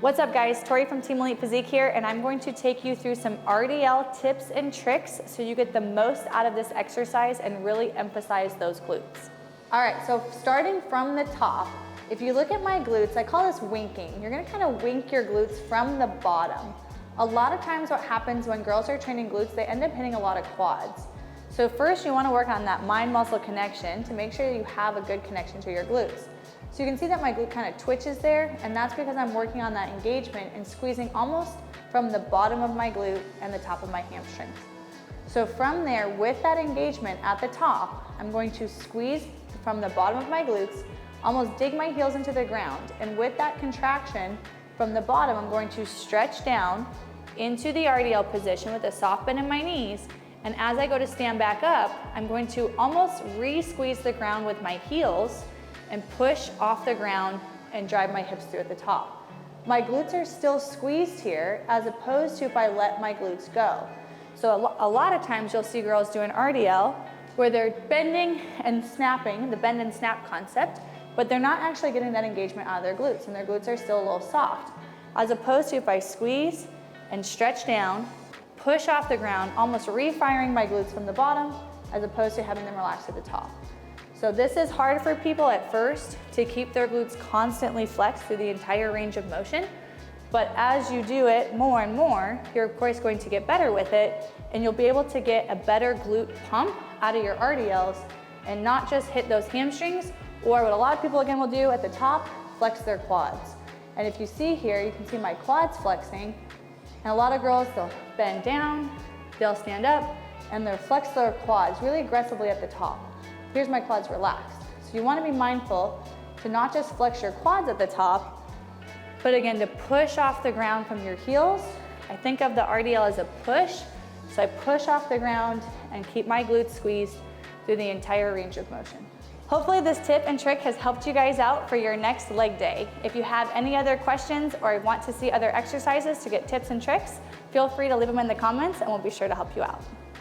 What's up guys, Tori from Team Elite Physique here, and I'm going to take you through some RDL tips and tricks so you get the most out of this exercise and really emphasize those glutes. All right, so starting from the top, if you look at my glutes, I call this winking. You're gonna kind of wink your glutes from the bottom. A lot of times what happens when girls are training glutes, they end up hitting a lot of quads. So first you wanna work on that mind-muscle connection to make sure you have a good connection to your glutes. So you can see that my glute kind of twitches there, and that's because I'm working on that engagement and squeezing almost from the bottom of my glute and the top of my hamstrings. So from there, with that engagement at the top, I'm going to squeeze from the bottom of my glutes, almost dig my heels into the ground. And with that contraction from the bottom, I'm going to stretch down into the RDL position with a soft bend in my knees. And as I go to stand back up, I'm going to almost re-squeeze the ground with my heels and push off the ground and drive my hips through at the top. My glutes are still squeezed here as opposed to if I let my glutes go. So a lot of times you'll see girls do an RDL where they're bending and snapping, the bend and snap concept, but they're not actually getting that engagement out of their glutes, and their glutes are still a little soft. As opposed to if I squeeze and stretch down, push off the ground, almost re-firing my glutes from the bottom as opposed to having them relax at the top. So this is hard for people at first to keep their glutes constantly flexed through the entire range of motion. But as you do it more and more, you're of course going to get better with it, and you'll be able to get a better glute pump out of your RDLs and not just hit those hamstrings, or what a lot of people again will do at the top, flex their quads. And if you see here, you can see my quads flexing, and a lot of girls, they'll bend down, they'll stand up, and they'll flex their quads really aggressively at the top. Here's my quads relaxed. So you want to be mindful to not just flex your quads at the top, but again, to push off the ground from your heels. I think of the RDL as a push. So I push off the ground and keep my glutes squeezed through the entire range of motion. Hopefully this tip and trick has helped you guys out for your next leg day. If you have any other questions or want to see other exercises to get tips and tricks, feel free to leave them in the comments and we'll be sure to help you out.